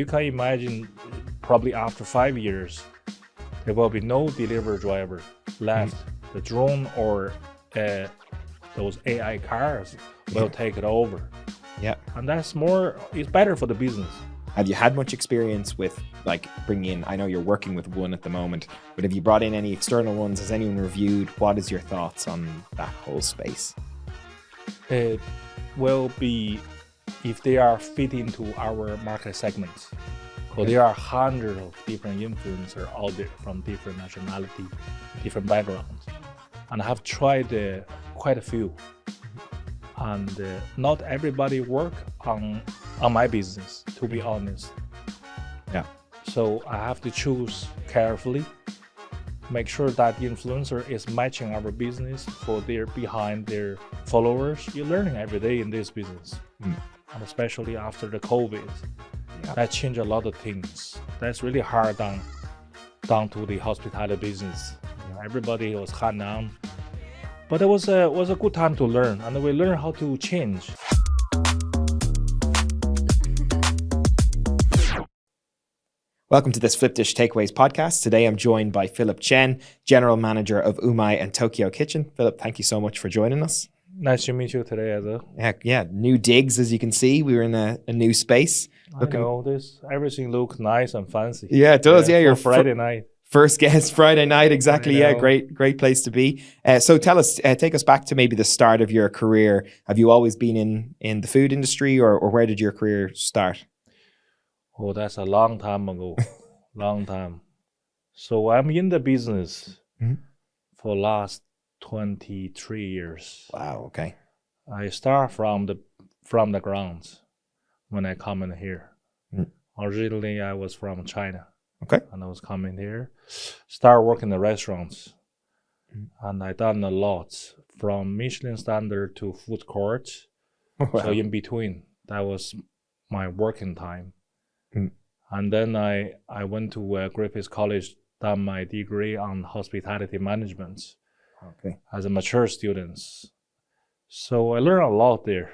You can imagine probably after 5 years, there will be no delivery driver left. The drone or those AI cars will take it over. Yeah. And it's better for the business. Have you had much experience with like bringing in, I know you're working with one at the moment, but have you brought in any external ones? Has anyone reviewed? What is your thoughts on that whole space? It will be if they are fit into our market segments. So there are hundreds of different influencers out there from different nationality, different backgrounds. And I have tried quite a few. And not everybody work on my business, to be honest. Yeah. So I have to choose carefully, make sure that the influencer is matching our business for behind their followers. You're learning every day in this business. And especially after the COVID, that changed a lot of things. That's really hard down to the hospitality business. Everybody was hard down. But it was a good time to learn, and we learned how to change. Welcome to this Flipdish Takeaways podcast. Today I'm joined by Philip Chen, General Manager of Umai and Tokyo Kitchen. Philip, thank you so much for joining us. Nice to meet you today, Eza. Yeah, new digs, as you can see. We were in a new space. I know, everything looks nice and fancy. Yeah, it does. Yeah, your Friday night. First guest Friday night, exactly. Yeah, great place to be. So tell us, take us back to maybe the start of your career. Have you always been in the food industry, or where did your career start? Oh, that's a long time ago. Long time. So I'm in the business for last 23 years. Wow, okay. I start from the grounds when I come in here. Originally, I was from China. Okay. And I was coming here, start working in the restaurants. And I done a lot from Michelin-standard to food court. Wow. So in between, that was my working time. And then I went to Griffiths College, done my degree on hospitality management as a mature student. So I learned a lot there.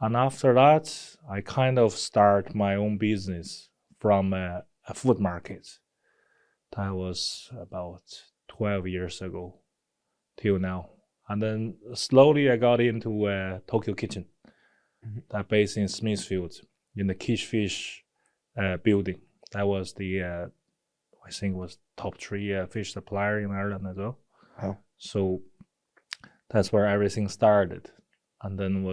And after that, I kind of start my own business from a food market. That was about 12 years ago till now. And then slowly I got into Tokyo Kitchen, that based in Smithfield, in the Fish building. That was the, I think it was top 3 fish supplier in Ireland as well. Wow. So that's where everything started. And then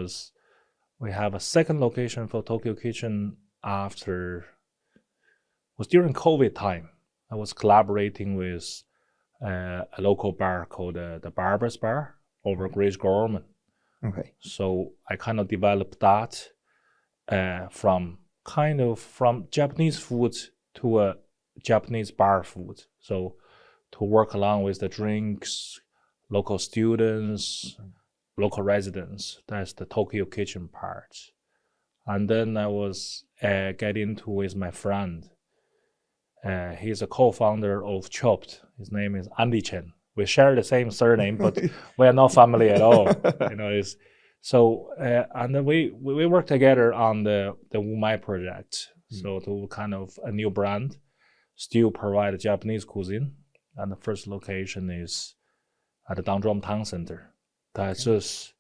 we have a second location for Tokyo Kitchen was during COVID time. I was collaborating with a local bar called the Barber's Bar over Grace Gorman. Okay. So I kind of developed that from Japanese food to a Japanese bar food. So to work along with the drinks, local students, local residents. That's the Tokyo Kitchen part. And then I was get into with my friend. He's a co-founder of Chopped. His name is Andy Chen. We share the same surname, but we are not family at all. And then we work together on the Umai project. So to kind of a new brand, still provide Japanese cuisine. And the first location is at the Dublin Town Center. That's just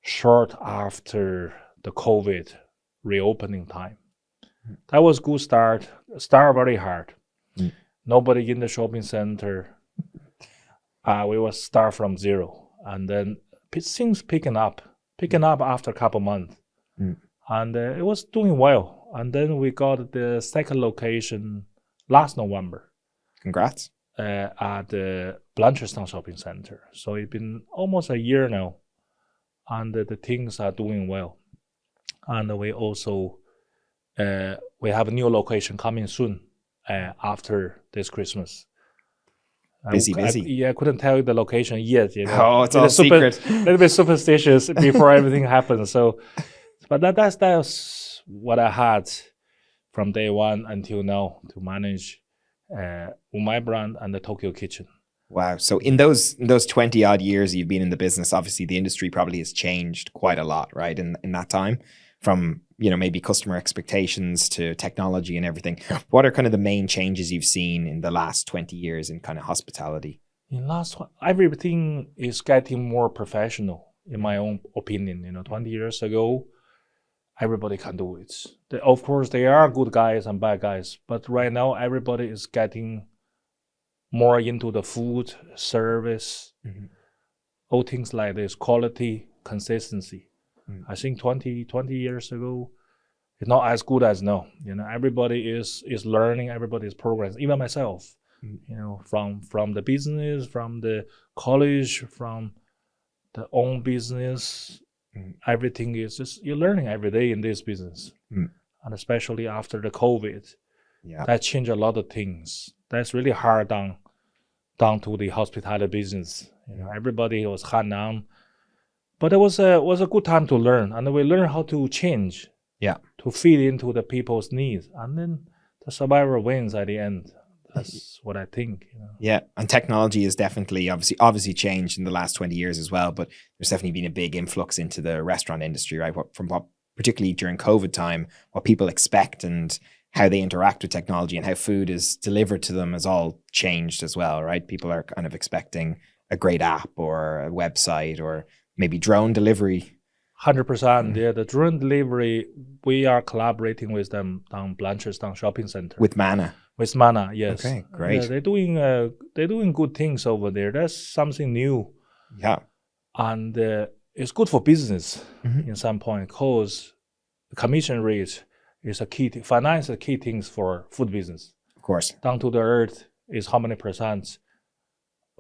short after the COVID reopening time. That was good start. Start very hard. Nobody in the shopping center. We will start from zero, and then things picking up after a couple months, and it was doing well. And then we got the second location last November. Congrats. At the Blanchardstown Shopping Center. So it's been almost a year now, and the things are doing well. And we also we have a new location coming soon after this Christmas. Busy. I couldn't tell you the location yet. Oh, it's all secret. A little bit superstitious before everything happens. So, but that's what I had from day one until now to manage Umai brand and the Tokyo Kitchen. Wow. So in those 20 odd years you've been in the business, obviously the industry probably has changed quite a lot, right? In that time. from, maybe customer expectations to technology and everything. What are kind of the main changes you've seen in the last 20 years in kind of hospitality? Everything is getting more professional, in my own opinion. 20 years ago, everybody can do it. Of course, there are good guys and bad guys, but right now everybody is getting more into the food, service, all things like this, quality, consistency. I think 20 years ago, it's not as good as now. Everybody is learning, everybody is progressing, even myself. From the business, from the college, from the own business, everything is just, you're learning every day in this business. And especially after the COVID, that changed a lot of things. That's really hard down to the hospitality business. Everybody was hand on, but it was a good time to learn, and we learn how to change, to fit into the people's needs, and then the survivor wins at the end. That's what I think. Yeah, and technology has definitely obviously changed in the last 20 years as well, but there's definitely been a big influx into the restaurant industry, right? Particularly during COVID time, what people expect and how they interact with technology and how food is delivered to them has all changed as well, right? People are kind of expecting a great app or a website or maybe drone delivery. 100%. Yeah, the drone delivery, we are collaborating with them down Blanchardstown Shopping Center. With Manna. With Manna, yes. Okay, great. They're doing good things over there. That's something new. Yeah. And it's good for business in some point, because the commission rate is a key. Finance is a key things for food business. Of course. Down to the earth is how many percent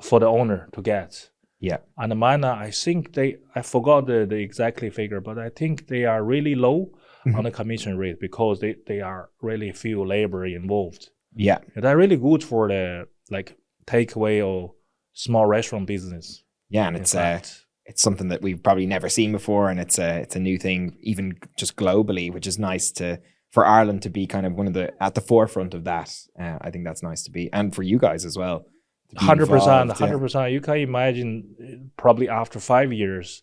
for the owner to get. Yeah. And the Manna, I think I forgot the exactly figure, but I think they are really low on the commission rate because they are really few labor involved. Yeah. They're really good for the takeaway or small restaurant business. Yeah, and it's something that we've probably never seen before, and it's a new thing, even just globally, which is nice for Ireland to be kind of at the forefront of that. I think that's nice to be, and for you guys as well. 100%. You can imagine probably after 5 years,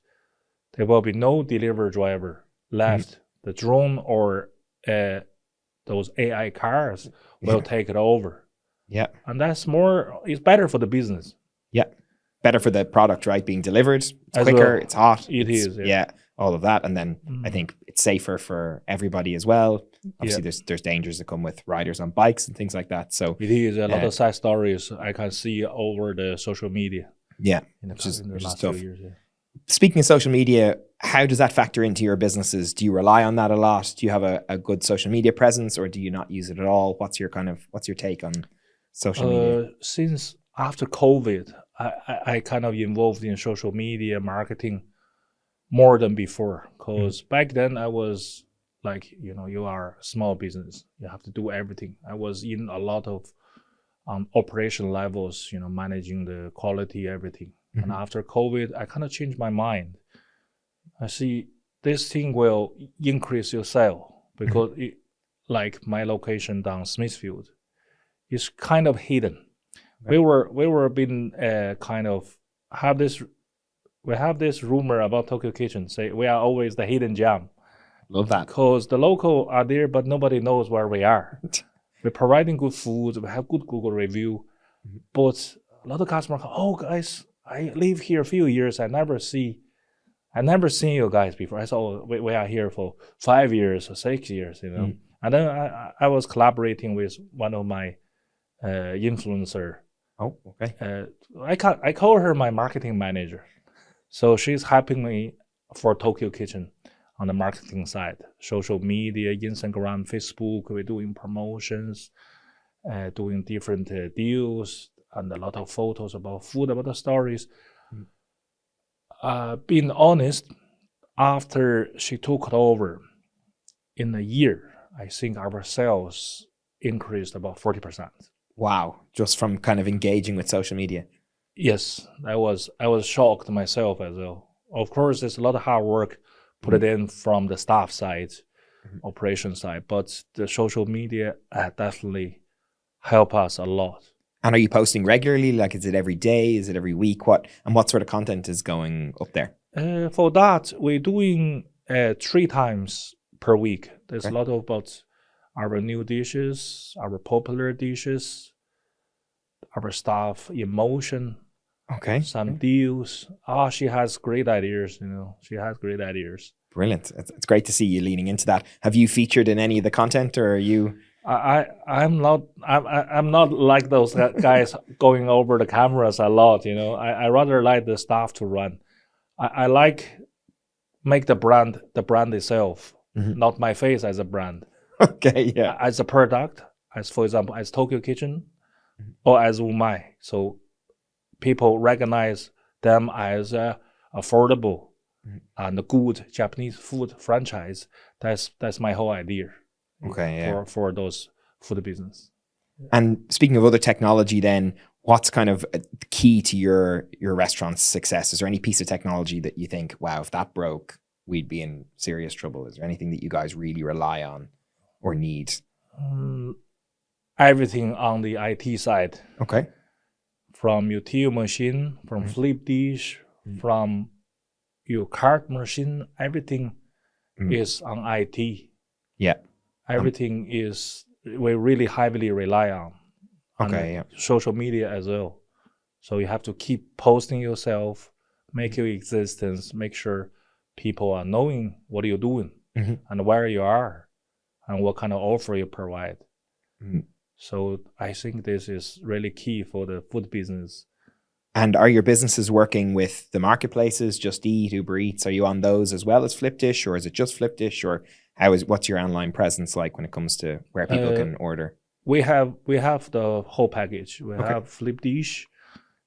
there will be no delivery driver left. The drone or those AI cars will take it over. Yeah. And it's better for the business. Yeah. Better for the product, right? Being delivered. It's as quicker, well. It's hot. It is. Yeah. All of that. And then I think it's safer for everybody as well. Obviously, there's dangers that come with riders on bikes and things like that. So it is a lot of side stories I can see over the social media. Yeah. In the last few years. Yeah. Speaking of social media, how does that factor into your businesses? Do you rely on that a lot? Do you have a good social media presence, or do you not use it at all? What's your take on social media? Since after COVID, I kind of involved in social media marketing more than before, because back then I was like, you are a small business, you have to do everything. I was in a lot of operation levels, managing the quality, everything. And after COVID, I kind of changed my mind. I see this thing will increase your sale because like my location down Smithfield is kind of hidden. Okay. We were being kind of we have this rumor about Tokyo Kitchen, say we are always the hidden gem. Love that. Because the local are there, but nobody knows where we are. We're providing good food, we have good Google review, but a lot of customers go, oh guys, I live here a few years, I never seen you guys before. I saw we are here for 5 years or 6 years, And then I was collaborating with one of my influencer. Oh, okay. I call her my marketing manager. So she's helping me for Tokyo Kitchen on the marketing side, social media, Instagram, Facebook. We're doing promotions, doing different deals, and a lot of photos about food, about the stories. Being honest, after she took it over, in a year, I think our sales increased about 40%. Wow, just from kind of engaging with social media. Yes, I was shocked myself as well. Of course, there's a lot of hard work put it in from the staff side, operation side, but the social media definitely help us a lot. And are you posting regularly? Like, is it every day? Is it every week? What sort of content is going up there? For that, we're doing 3 times per week. There's Okay. a lot about our new dishes, our popular dishes, our staff emotion, Okay. some deals. Oh, she has great ideas, you know. She has great ideas. Brilliant. It's great to see you leaning into that. Have you featured in any of the content, or are you? I'm not like those guys going over the cameras a lot, you know. I rather like the staff to run. I like make the brand itself, Mhm. not my face as a brand. Okay. Yeah. As a product, as for example, as Tokyo Kitchen or as Umai. So people recognize them as a affordable Mhm. and good Japanese food franchise. That's my whole idea. Okay. Yeah. For those food business. And speaking of other technology, then what's kind of key to your restaurant's success? Is there any piece of technology that you think, wow, if that broke, we'd be in serious trouble? Is there anything that you guys really rely on or need? Everything on the IT side, Okay. from your till machine, from Mhm. Flipdish, Mhm. from your card machine, everything Mhm. is on IT. Yeah. Everything is we really heavily rely on the Okay. Yeah. social media as well. So you have to keep posting yourself, make your existence, make sure people are knowing what you're doing Mhm. and where you are and what kind of offer you provide. Mhm. So I think this is really key for the food business. And are your businesses working with the marketplaces, Just Eat, Uber Eats? Are you on those as well as Flipdish, or is it just Flipdish, or what's your online presence like when it comes to where people Uh, can order? we have the whole package. We Okay. have Flipdish,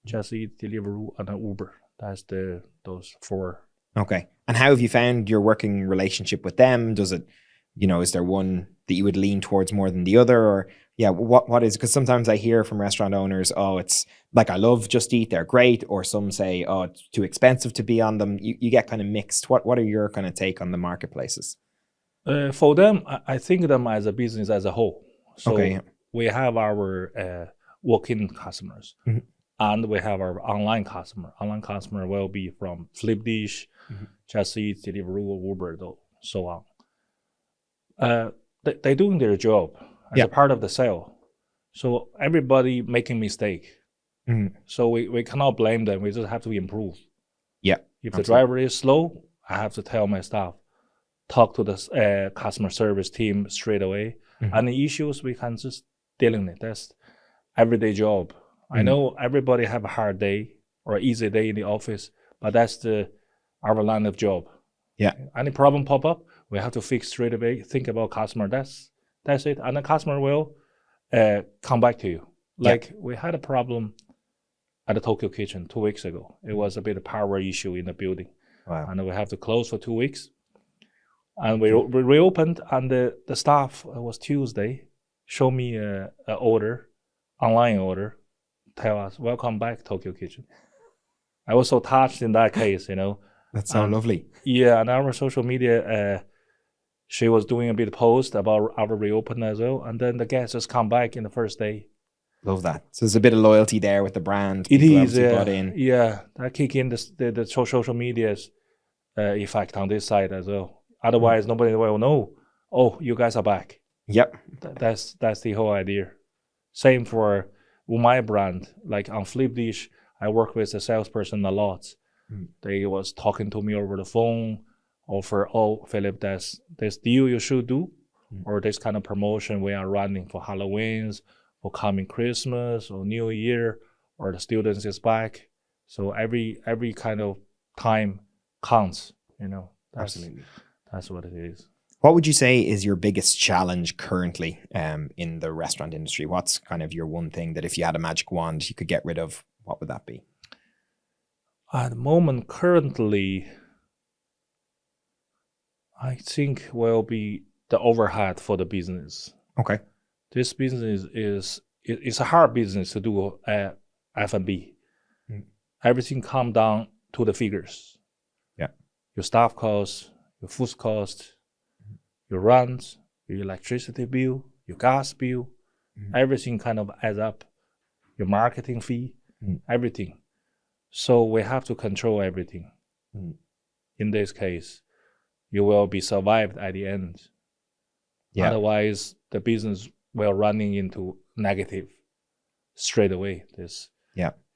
Just Eat, Deliveroo, and Uber. That's those four. Okay. And how have you found your working relationship with them? Does it, is there one that you would lean towards more than the other? Or yeah, what is, because sometimes I hear from restaurant owners, oh, it's like, I love Just Eat, they're great. Or some say, oh, it's too expensive to be on them. You get kind of mixed. What are your kind of take on the marketplaces? For them, I think them as a business as a whole. Okay. So Yeah. we have our walk-in customers, Mhm. and we have our online customer. Online customer will be from Flipdish, Mhm. Just Eat, Deliveroo, Uber, so on. They're doing their job as Yeah. a part of the sale. So everybody making mistake. Mhm. So we cannot blame them. We just have to improve. Yeah. If the Absolutely. driver is slow, I have to tell my staff, talk to the customer service team straight away. Mhm. Any issues, we can just dealing it. That's everyday job. I Mhm. know everybody have a hard day or easy day in the office, but that's our line of job. Yeah. Any problem pop up, we have to fix straight away. Think about customer. That's it, and the customer will come back to you. Yeah. Like we had a problem at the Tokyo Kitchen 2 weeks ago. It was a bit of power issue in the building, Wow. and we have to close for 2 weeks. And we reopened, and the staff was Tuesday. Show me a order, online order, tell us welcome back Tokyo Kitchen. I was so touched in that case, you know. That's so lovely. Yeah, and our social media, she was doing a bit of post about our reopen as well, and then the guests just come back in the first day. Love that. So there's a bit of loyalty there with the brand. It People is, obviously bought in. yeah, that kick in the social media's effect on this side as well. Otherwise, nobody will know. Oh, you guys are back. Yep. That's the whole idea. Same for my brand. Like on Flipdish, I work with the salesperson a lot. They was talking to me over the phone, offer, oh, Philip, that's this deal you should do, or this kind of promotion we are running for Halloween's, for coming Christmas or New Year, or the students is back. So every kind of time counts, you know. Absolutely. That's what it is. What would you say is your biggest challenge currently in the restaurant industry? What's kind of your one thing that if you had a magic wand you could get rid of, what would that be? At the moment, currently, I think will be the overhead for the business. Okay. This business it's a hard business to do F&B. Everything come down to the figures. Yeah. Your staff costs, your food cost, your rent, your electricity bill, your gas bill, everything kind of adds up. Your marketing fee, everything. So we have to control everything in this case. you will be survived at the end. Yeah. Otherwise, the business will running into negative straight away. This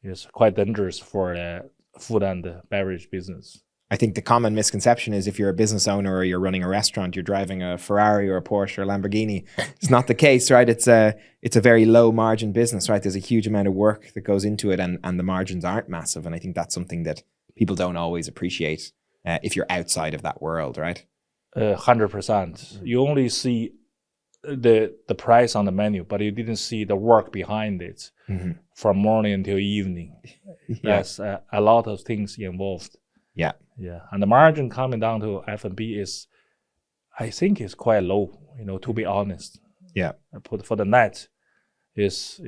is quite dangerous for the food and beverage business. I think the common misconception is if you're a business owner or you're running a restaurant, you're driving a Ferrari or a Porsche or a Lamborghini. It's not the case, right? It's a very low margin business, right? There's a huge amount of work that goes into it, and the margins aren't massive. And I think that's something that people don't always appreciate if you're outside of that world, right? 100%. You only see the price on the menu, but you didn't see the work behind it from morning until evening. There's a lot of things involved. Yeah. And the margin coming down to F&B is, I think, is quite low, to be honest. Yeah. For the net is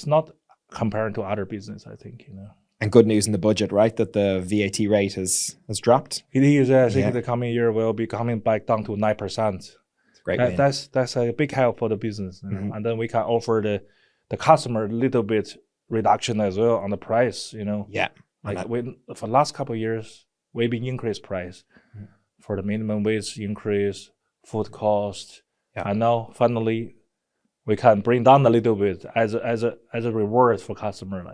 not compared to other business, I think, And good news in the budget, right? That the VAT rate has dropped. It is. I think the coming year will be coming back down to 9%. Great. That's a big help for the business, and then we can offer the customer a little bit reduction as well on the price, Yeah. Like for the last couple of years, we've been increased price for the minimum wage increase, food cost, and now finally we can bring down a little bit as a reward for customer,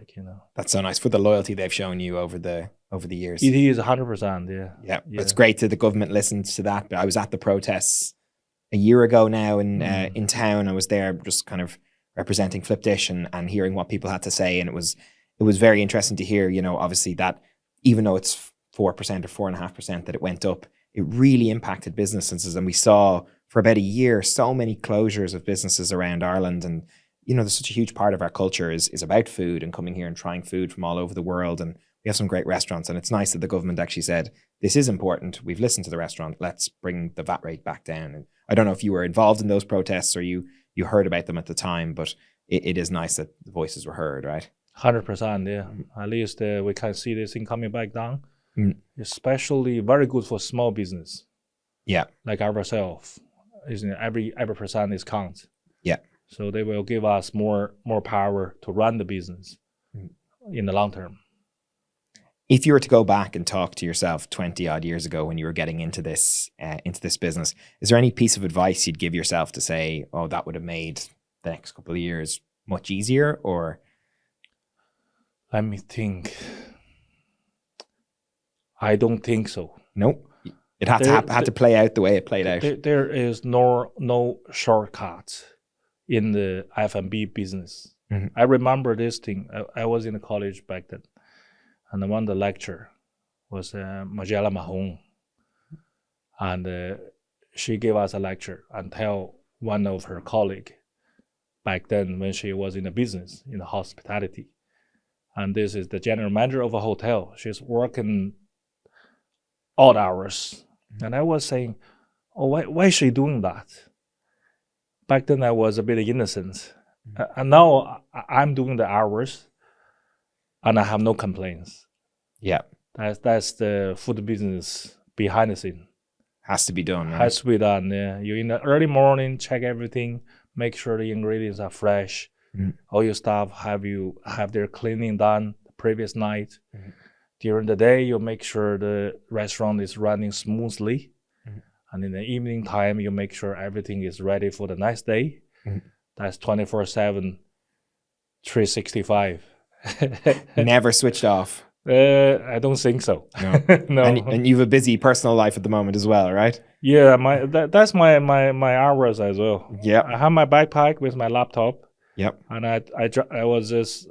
That's so nice for the loyalty they've shown you over the years. It is 100%, Yeah. It's great that the government listened to that. But I was at the protests a year ago now in town. I was there just kind of representing Flipdish and hearing what people had to say, and it was very interesting to hear, obviously that even though it's 4% or 4.5% that it went up, it really impacted businesses. And we saw for about a year so many closures of businesses around Ireland. And there's such a huge part of our culture is about food and coming here and trying food from all over the world. And we have some great restaurants, and it's nice that the government actually said, this is important. We've listened to the restaurant. Let's bring the VAT rate back down. And I don't know if you were involved in those protests or you heard about them at the time, but it is nice that the voices were heard, right? 100%, yeah. At least we can see this thing coming back down. Especially very good for small business. Yeah. Like ourselves. Every percent is count. Yeah. So they will give us more power to run the business in the long term. If you were to go back and talk to yourself 20 odd years ago when you were getting into this business, is there any piece of advice you'd give yourself to say, oh, that would have made the next couple of years much easier? Or let me think. I don't think so. Nope. It had to play out the way it played out. There is no shortcut in the F&B business. I remember this thing. I was in the college back then, and one of the lecturer was Michelin-standard, and she gave us a lecture and tell one of her colleague back then when she was in the business, in the hospitality. And this is the general manager of a hotel. She's working odd hours. And I was saying, oh, why is she doing that? Back then I was a bit innocent. And now I'm doing the hours and I have no complaints. Yeah. That's the food business behind the scene. Has to be done, right? Has to be done, yeah. You in the early morning, check everything, make sure the ingredients are fresh. All your staff have their cleaning done the previous night. During the day, you make sure the restaurant is running smoothly. And in the evening time, you make sure everything is ready for the next day. That's 24/7, 365. Never switched off. I don't think so. No. No. And you have a busy personal life at the moment as well, right? Yeah, that's my hours as well. Yeah. I have my backpack with my laptop. Yep. And I was just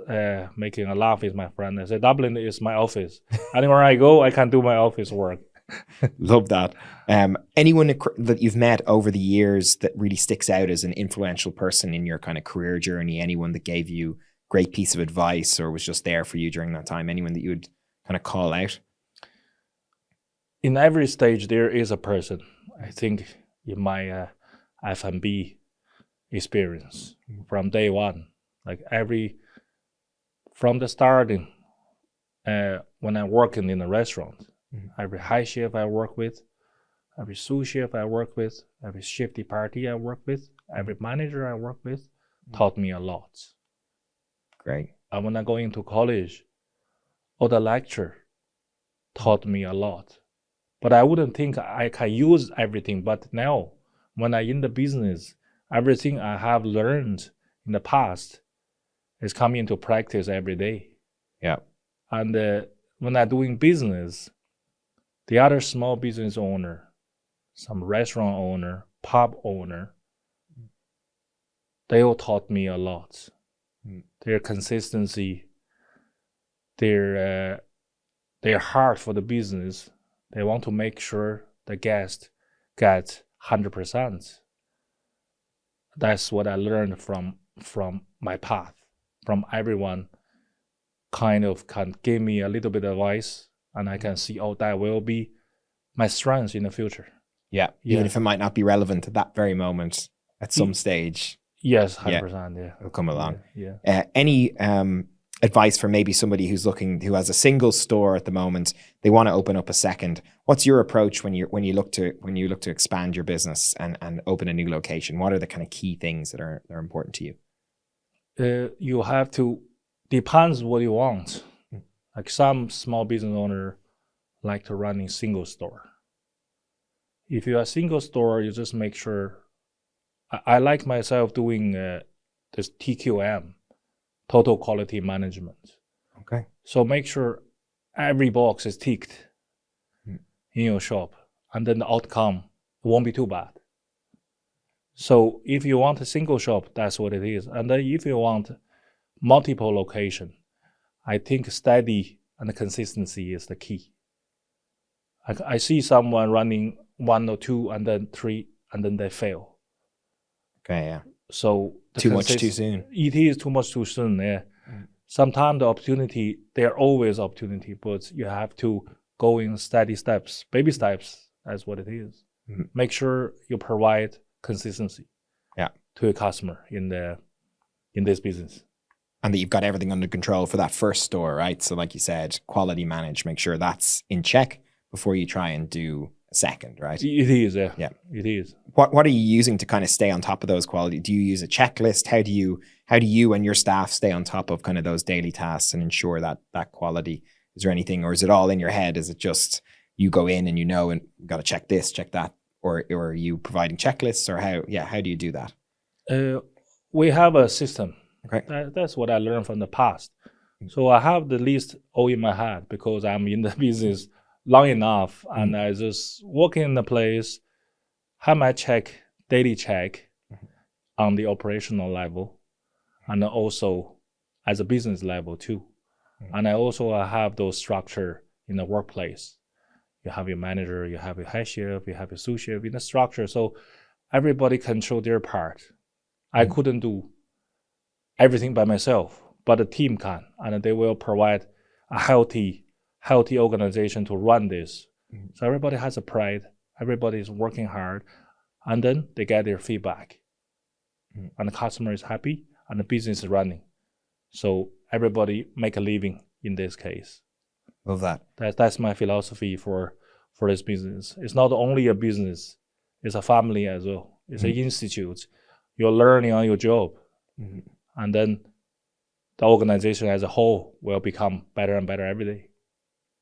making a laugh with my friend. I said, Dublin is my office. Anywhere I go, I can do my office work. Love that. Anyone that you've met over the years that really sticks out as an influential person in your kind of career journey? Anyone that gave you great piece of advice or was just there for you during that time? Anyone that you would kind of call out? In every stage, there is a person. I think in my F&B experience from day one, from the starting, when I'm working in a restaurant, every high chef I work with, every sous chef I work with, every chef de partie I work with, every manager I work with, taught me a lot. Great. And when I go into college, all the lecture taught me a lot. but I wouldn't think I can use everything. But now, when I'm in the business, everything I have learned in the past is coming into practice every day. Yeah. And when I'm doing business, the other small business owner, some restaurant owner, pub owner, they all taught me a lot. Their consistency, their heart for the business. They want to make sure the guest gets 100%. That's what I learned from my path. From everyone, kind of can give me a little bit of advice, and I can see, oh, that will be my strengths in the future. Yeah. Even if it might not be relevant at that very moment, at some stage. Yes, 100%. Yeah, it'll come along. Yeah. Any advice for maybe somebody who has a single store at the moment, they want to open up a second? What's your approach when you look to expand your business and open a new location? What are the kind of key things that are important to you? You have to, depends what you want. Like some small business owner like to run a single store. If you're a single store, you just make sure. I like myself doing this TQM, total quality management. Okay. So make sure every box is ticked in your shop, and then the outcome won't be too bad. So if you want a single shop, that's what it is. And then if you want multiple location, I think steady and consistency is the key. I see someone running 1 or 2 and then 3, and then they fail. Okay, yeah. So too much too soon. It is too much too soon, yeah. Sometimes the opportunity, there are always opportunity, but you have to go in steady steps, baby steps. That's what it is. Make sure you provide consistency to your customer in this business. And that you've got everything under control for that first store, right? So like you said, quality manage, make sure that's in check before you try and do a second, right? It is, yeah. It is. What are you using to kind of stay on top of those quality? Do you use a checklist? How do you and your staff stay on top of kind of those daily tasks and ensure that quality? Is there anything, or is it all in your head? Is it just you go in and and got to check this, check that, or are you providing checklists, or how do you do that? We have a system. Okay. That's what I learned from the past. So I have the list all in my head because I'm in the business long enough, and I just walk in the place, have my daily check on the operational level, and also as a business level too. And I also have those structure in the workplace. You have your manager, you have your head chef, you have your sous chef in the structure. So everybody control their part. I couldn't do everything by myself, but the team can, and they will provide a healthy organization to run this. So everybody has a pride, everybody is working hard, and then they get their feedback. And the customer is happy, and the business is running. So everybody make a living in this case. Love that. That's my philosophy for this business. It's not only a business, it's a family as well. It's an institute. You're learning on your job. And then the organization as a whole will become better and better every day.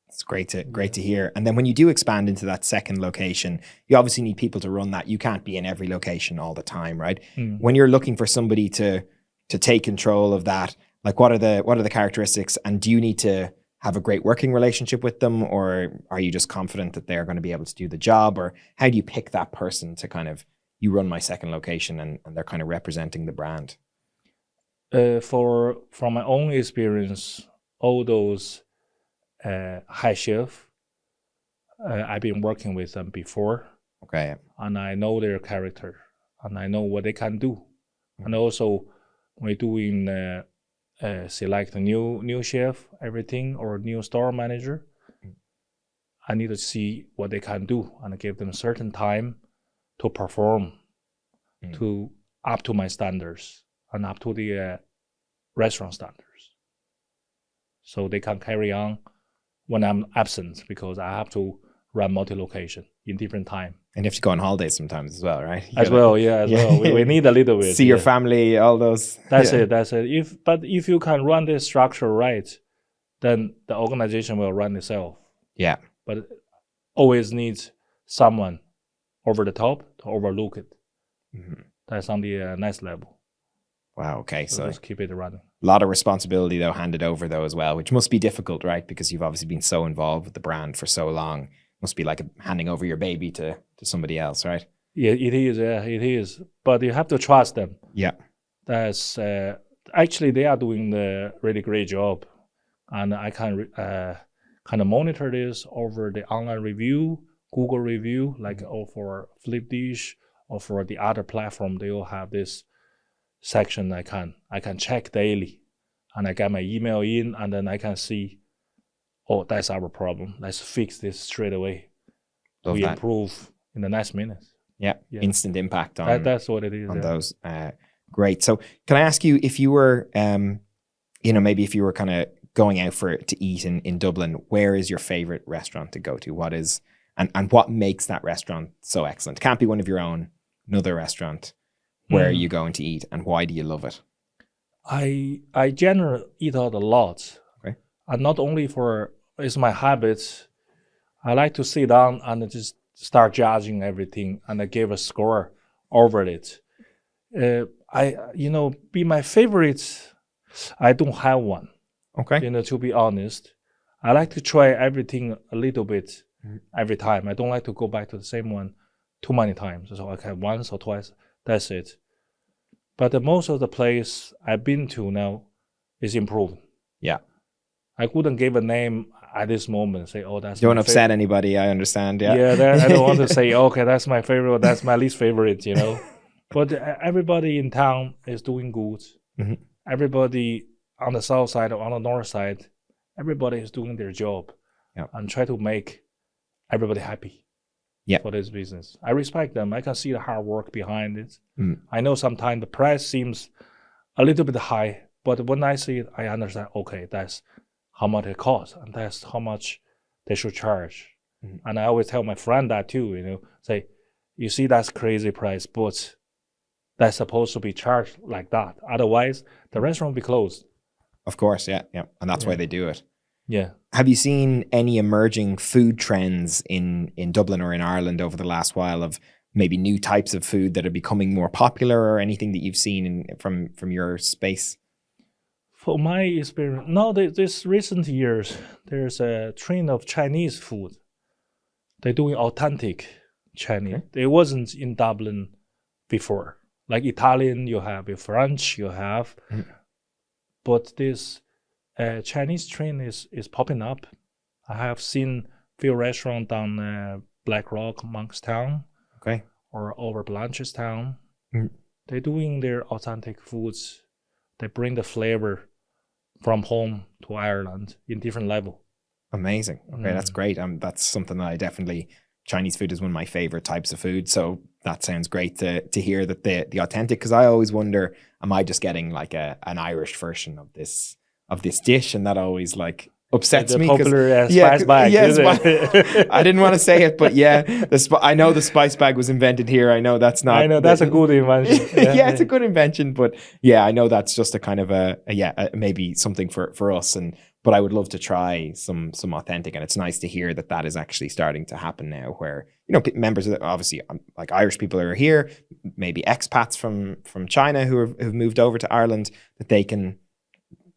It's great to hear. And then when you do expand into that second location, you obviously need people to run that. You can't be in every location all the time, right? When you're looking for somebody to take control of that, like what are the characteristics, and do you need to have a great working relationship with them, or are you just confident that they're going to be able to do the job, or how do you pick that person to kind of, you run my second location and they're kind of representing the brand? From my own experience, all those high chef, I've been working with them before. Okay. And I know their character, and I know what they can do. And also, when doing select a new chef, everything, or new store manager, I need to see what they can do and give them a certain time to perform to up to my standards and up to the restaurant standards, so they can carry on when I'm absent, because I have to run multi-location in different time. And you have to go on holidays sometimes as well, right? Well. We need a little bit. See your family, all those. That's it. If you can run this structure right, then the organization will run itself. Yeah. But always needs someone over the top to overlook it. That's on the next level. Wow. Okay. So just keep it running. A lot of responsibility though handed over though as well, which must be difficult, right? Because you've obviously been so involved with the brand for so long. Must be like handing over your baby to somebody else, right? Yeah, it is. Yeah, it is. But you have to trust them. Yeah. That's actually they are doing the really great job, and I can kind of monitor this over the online review, Google review, like for Flipdish or for the other platform. They all have this section I can check daily, and I get my email in, and then I can see, oh, that's our problem. Let's fix this straight away. Love we that. Improve in the next minute. Yeah. Instant impact on that's what it is on those. Great. So can I ask you if you were, maybe if you were kind of going out to eat in Dublin, where is your favorite restaurant to go to? What is, and what makes that restaurant so excellent? It can't be one of your own, another restaurant. Where are you going to eat and why do you love it? I generally eat out a lot. Okay. And not only it's my habit. I like to sit down and just start judging everything and I give a score over it. Be my favorite, I don't have one. Okay. To be honest. I like to try everything a little bit every time. I don't like to go back to the same one too many times. So okay, once or twice, that's it. But most of the place I've been to now is improving. Yeah. I couldn't give a name at this moment. Say, oh, that's. Don't upset anybody. I understand. Yeah. Yeah. I don't want to say, okay, that's my favorite. Or that's my least favorite. But everybody in town is doing good. Mm-hmm. Everybody on the south side or on the north side, everybody is doing their job. Yeah. And try to make everybody happy. Yeah. For this business, I respect them. I can see the hard work behind it. I know sometimes the price seems a little bit high, but when I see it, I understand. Okay, that's how much it costs, and that's how much they should charge. And I always tell my friend that too. Say, you see, that's crazy price, but that's supposed to be charged like that. Otherwise, the restaurant will be closed. Of course, yeah, and that's why they do it. Yeah. Have you seen any emerging food trends in Dublin or in Ireland over the last while of maybe new types of food that are becoming more popular or anything that you've seen from your space? For my experience, no, this recent years, there's a trend of Chinese food. They're doing authentic Chinese. Okay. It wasn't in Dublin before. Like Italian, you have, French, you have. But this Chinese trend is popping up. I have seen few restaurants on Black Rock, Monkstown, okay, or over Blanchardstown. They're doing their authentic foods. They bring the flavor from home to Ireland in different level. Amazing. Okay, that's great. That's something that I definitely. Chinese food is one of my favorite types of food, so that sounds great to hear that the authentic. Because I always wonder, am I just getting like an Irish version of this dish, and that always like upsets me. Popular spice bag. Yeah, I didn't want to say it, but yeah, I know the spice bag was invented here. I know that's not. I know that's a good invention. Yeah, it's a good invention, but yeah, I know that's just a kind of maybe something for us. But I would love to try some authentic, and it's nice to hear that is actually starting to happen now. Where members of obviously like Irish people are here, maybe expats from China who've moved over to Ireland, that they can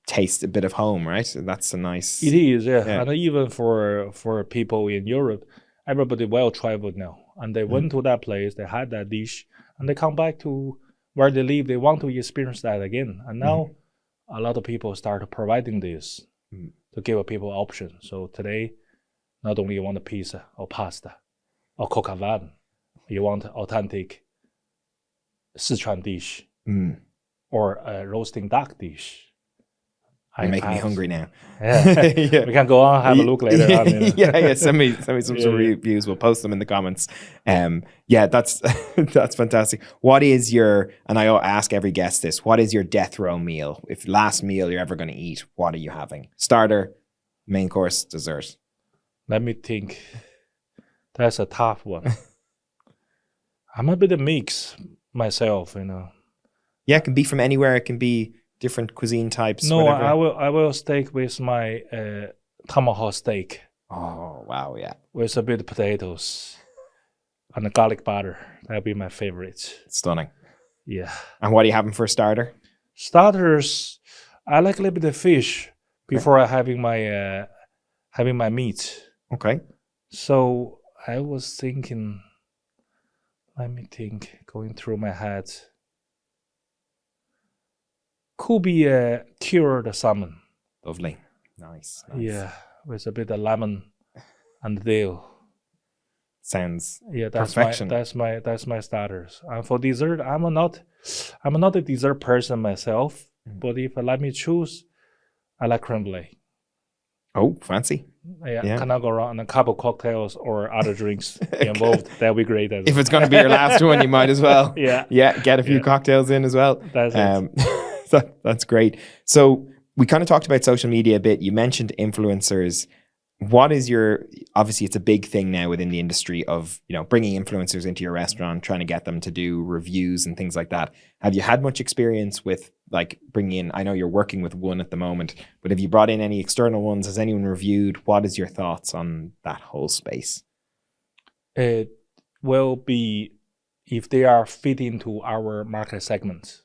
taste a bit of home, right? So that's a nice. It is, yeah. And even for people in Europe, everybody well traveled now, and they went to that place, they had that dish, and they come back to where they live. They want to experience that again, and now a lot of people start providing this to give people options. So today, not only you want a pizza or pasta or coq au vin, you want authentic Sichuan dish or a roasting duck dish. You're making me hungry now. Yeah. Yeah. We can go on, have a look later on. Yeah. Send me some reviews. We'll post them in the comments. Yeah, that's fantastic. What is your, and I ask every guest this, what is your death row meal? If last meal you're ever going to eat, what are you having? Starter, main course, dessert? Let me think. That's a tough one. I'm a bit of mix myself, Yeah, it can be from anywhere. It can be different cuisine types. No, whatever. I will stick with my tomahawk steak. Oh, wow, yeah. with a bit of potatoes and a garlic butter. That'll be my favorite. Stunning. Yeah. And what are you having for a starter? Starters, I like a little bit of fish before I having my meat. Okay. So I was thinking, let me think, going through my head. Could be a cured salmon. Lovely. Nice. Yeah, with a bit of lemon and dill. Sounds Perfection. That's my starters. And for dessert, I'm not a dessert person myself, but if I let me choose, I like creme brulee. Oh, fancy. Yeah, cannot go wrong. And a couple cocktails or other drinks involved. That'll be great. If it's going to be your last one, you might as well. Yeah, get a few cocktails in as well. That's it. That's great. So we kind of talked about social media a bit. You mentioned influencers. What is obviously it's a big thing now within the industry of, bringing influencers into your restaurant, trying to get them to do reviews and things like that. Have you had much experience with like bringing in, I know you're working with one at the moment, but have you brought in any external ones? Has anyone reviewed? What is your thoughts on that whole space? It will be if they are fit into our market segments.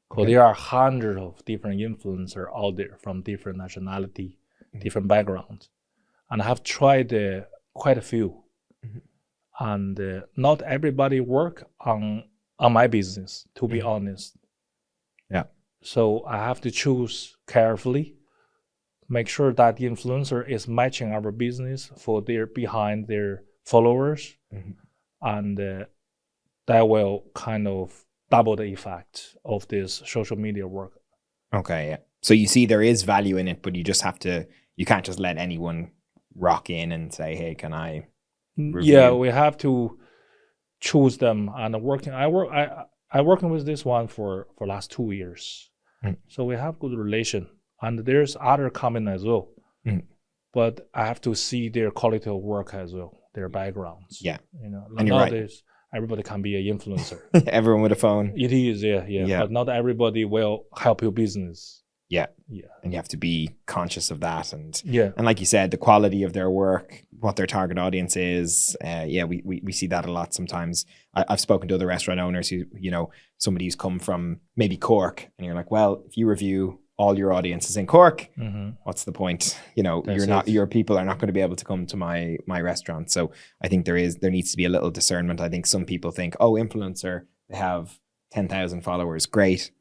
Because there are hundreds of different influencers out there from different nationality, different backgrounds. And I have tried quite a few. And not everybody work on my business, to be honest. Yeah. So I have to choose carefully, make sure that the influencer is matching our business for behind their followers. And that will kind of double the effect of this social media work. Okay, yeah. So you see there is value in it, but you can't just let anyone rock in and say, hey, can I review? Yeah, we have to choose them. And I working with this one for last 2 years. So we have good relation. And there's other comment as well. But I have to see their quality of work as well, their backgrounds. Yeah. And nowadays, everybody can be an influencer. Everyone with a phone. It is, yeah. But not everybody will help your business. Yeah. Yeah. And you have to be conscious of that. And like you said, the quality of their work, what their target audience is. We see that a lot sometimes. I've spoken to other restaurant owners who, somebody who's come from maybe Cork, and you're like, well, if you review all your audience is in Cork, what's the point? Your people are not going to be able to come to my restaurant. So I think there needs to be a little discernment. I think some people think, oh, influencer, they have 10,000 followers, great.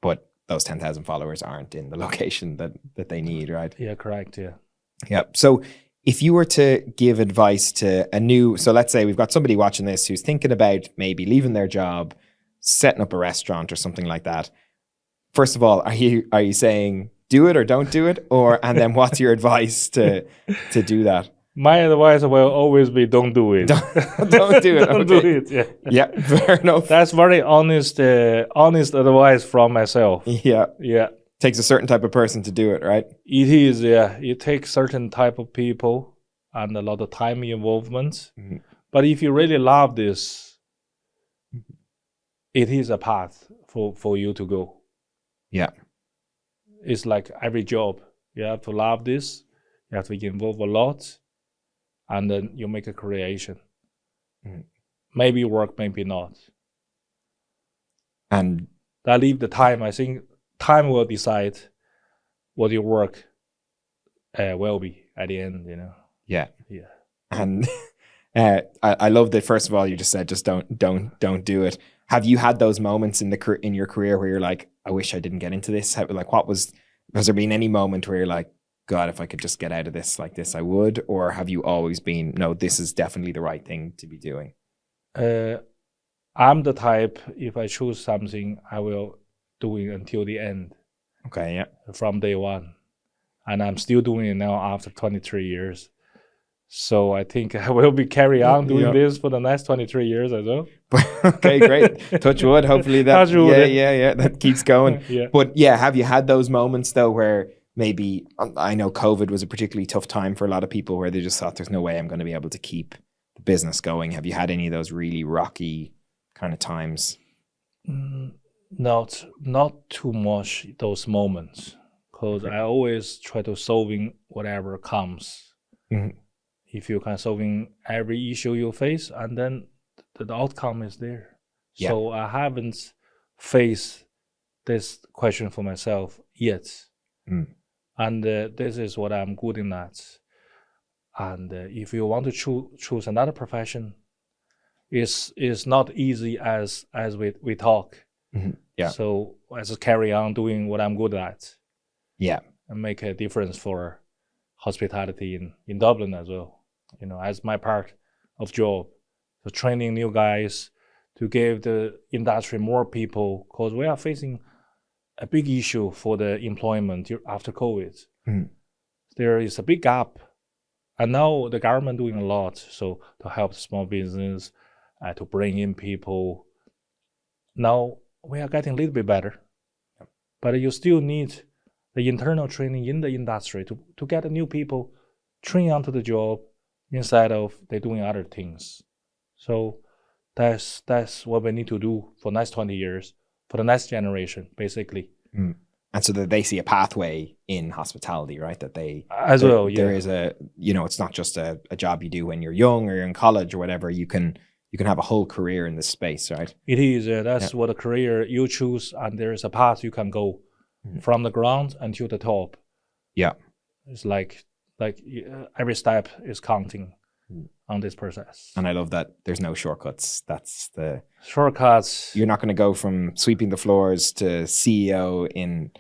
But those 10,000 followers aren't in the location that they need, right? Yeah, correct, yeah. Yeah. So if you were to give advice to so let's say we've got somebody watching this who's thinking about maybe leaving their job, setting up a restaurant or something like that. First of all, are you saying do it or don't do it? And then what's your advice to do that? My advice will always be don't do it. Don't do it. Don't do it. Yeah. Yeah, fair enough. That's very honest advice from myself. Yeah. Yeah. Takes a certain type of person to do it, right? It is, yeah. It takes certain type of people and a lot of time involvement. But if you really love this, it is a path for you to go. Yeah. It's like every job. You have to love this. You have to get involved a lot. And then you make a creation. Maybe work, maybe not. And that leave the time. I think time will decide what your work will be at the end, Yeah. Yeah. And I love that, first of all, you just said just don't do it. Have you had those moments in your career where you're like, I wish I didn't get into this? Has there been any moment where you're like, God, if I could just get out of this like this, I would? Or have you always been, no, this is definitely the right thing to be doing? I'm the type, if I choose something, I will do it until the end. Okay, yeah. From day one. And I'm still doing it now after 23 years. So I think I will be carry on doing this for the next 23 years as well. Okay, great. Touch wood. Hopefully that, that keeps going. Yeah. But have you had those moments though where maybe, I know COVID was a particularly tough time for a lot of people where they just thought there's no way I'm going to be able to keep the business going. Have you had any of those really rocky kind of times? Not too much those moments, because I always try to solving whatever comes. if you can solving every issue you face, and then the outcome is there. Yeah. So I haven't faced this question for myself yet. And this is what I'm good in at. And if you want to choose another profession, it's not easy as we talk. Yeah. So I just carry on doing what I'm good at. Yeah. And make a difference for hospitality in Dublin as well. As my part of job, so training new guys to give the industry more people, because we are facing a big issue for the employment after COVID. There is a big gap, and now the government doing a lot so to help the small business, to bring in people. Now we are getting a little bit better, but you still need the internal training in the industry to get the new people trained onto the job instead of they doing other things. So that's what we need to do for the next 20 years, for the next generation, basically. And so that they see a pathway in hospitality, right? That they there is a, it's not just a job you do when you're young or you're in college or whatever. You can have a whole career in this space, right? It is. That's what a career you choose, and there is a path you can go from the ground until the top. Yeah. It's like every step is counting on this process. And I love that there's no shortcuts. That's the shortcuts. You're not going to go from sweeping the floors to CEO in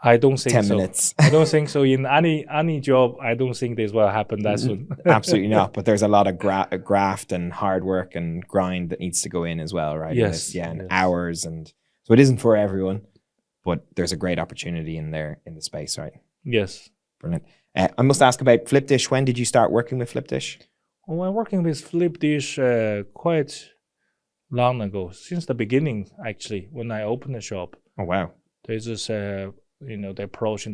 I don't think 10 so. minutes. I don't think so. In any job, I don't think this will happen that soon. Absolutely not. But there's a lot of graft and hard work and grind that needs to go in as well, right? Yes. And hours. And so it isn't for everyone, but there's a great opportunity in there in the space, right? Yes. Brilliant. I must ask about Flipdish. When did you start working with Flipdish? Well, I'm working with Flipdish quite long ago, since the beginning, actually, when I opened the shop. Oh, wow. There's just, the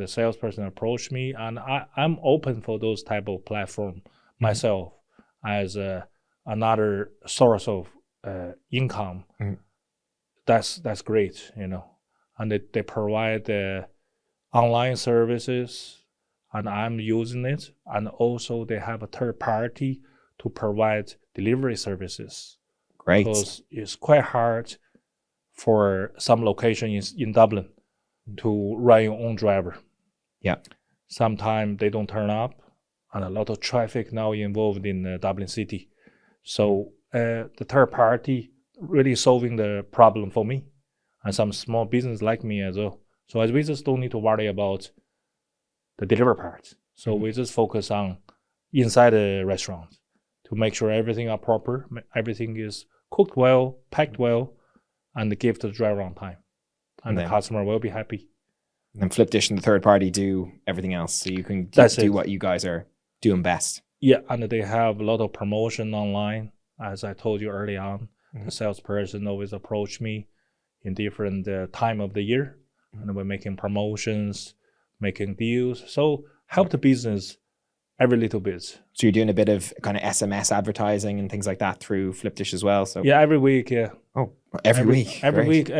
salesperson approached me, and I'm open for those type of platform myself as another source of income. That's great, and they provide online services, and I'm using it, and also they have a third party to provide delivery services. Great. Because it's quite hard for some locations in Dublin to run your own driver. Yeah. Sometimes they don't turn up, and a lot of traffic now involved in Dublin city. So the third party really solving the problem for me, and some small business like me as well. So we just don't need to worry about the delivery part. So we just focus on inside the restaurant to make sure everything are proper, everything is cooked well, packed well, and give to the driver on time. And the customer will be happy. And then Flipdish and the third party do everything else. So you can do what you guys are doing best. Yeah, and they have a lot of promotion online. As I told you early on, the salesperson always approach me in different time of the year. And we're making promotions, making deals. So help the business every little bit. So you're doing a bit of kind of SMS advertising and things like that through Flipdish as well. So yeah, every week. Yeah. Oh, every week. Every week.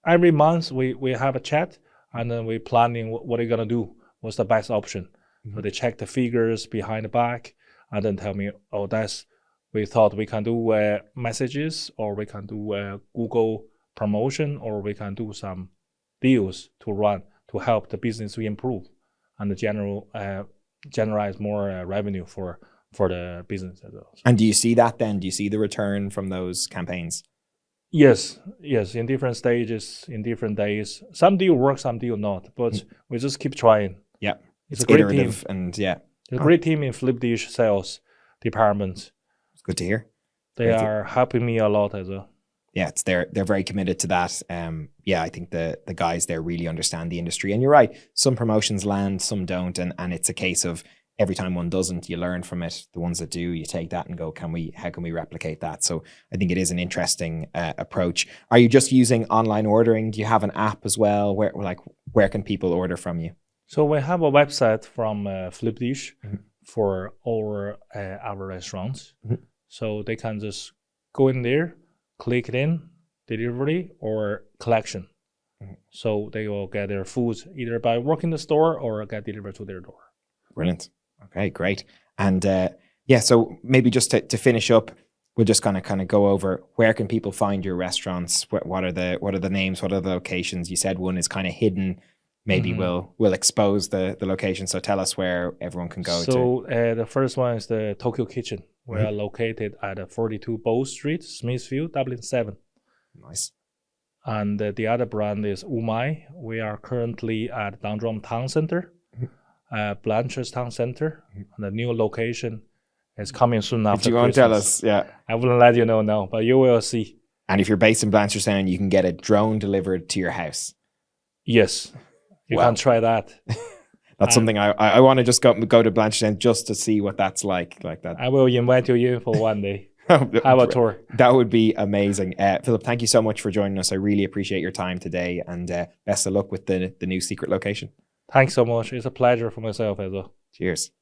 Every month we have a chat, and then we're planning what are you gonna do. What's the best option? So they check the figures behind the back, and then tell me, oh, we thought we can do messages, or we can do Google promotion, or we can do some deals to run to help the business to improve and generate more revenue for the business as well. And do you see that then? Do you see the return from those campaigns? Yes, in different stages, in different days. Some deal work, some deal not, but we just keep trying. Yeah, it's a great team. And yeah, it's a great team in Flipdish sales department. It's good to hear. They are helping me a lot as well. Yeah, they're very committed to that. I think the guys there really understand the industry. And you're right, some promotions land, some don't, and it's a case of every time one doesn't, you learn from it. The ones that do, you take that and go, how can we replicate that? So I think it is an interesting approach. Are you just using online ordering? Do you have an app as well? Where can people order from you? So we have a website from Flipdish for all our restaurants. So they can just go in there, click it in, delivery or collection. So they will get their food either by working the store or get delivered to their door. Brilliant. Okay, great. And yeah, so maybe just to finish up, we're just gonna kind of go over where can people find your restaurants? What are the names? What are the locations? You said one is kind of hidden. Maybe we'll expose the location. So tell us where everyone can go to. So the first one is the Tokyo Kitchen. We are located at 42 Bow Street, Smithfield, Dublin 7. Nice. And the other brand is Umai. We are currently at Dundrum Town Center, Blanchard's Town Center. And the new location is coming soon after Do you want Christmas. to tell us? Yeah. I wouldn't let you know now, but you will see. And if you're based in Blanchardstown, you can get a drone delivered to your house. Yes, you can try that. That's something I want to just go to Blanchardstown just to see what that's like that. I will invite you in for one day. Have a tour. That would be amazing. Philip, thank you so much for joining us. I really appreciate your time today, and best of luck with the new secret location. Thanks so much. It's a pleasure for myself as well. Cheers.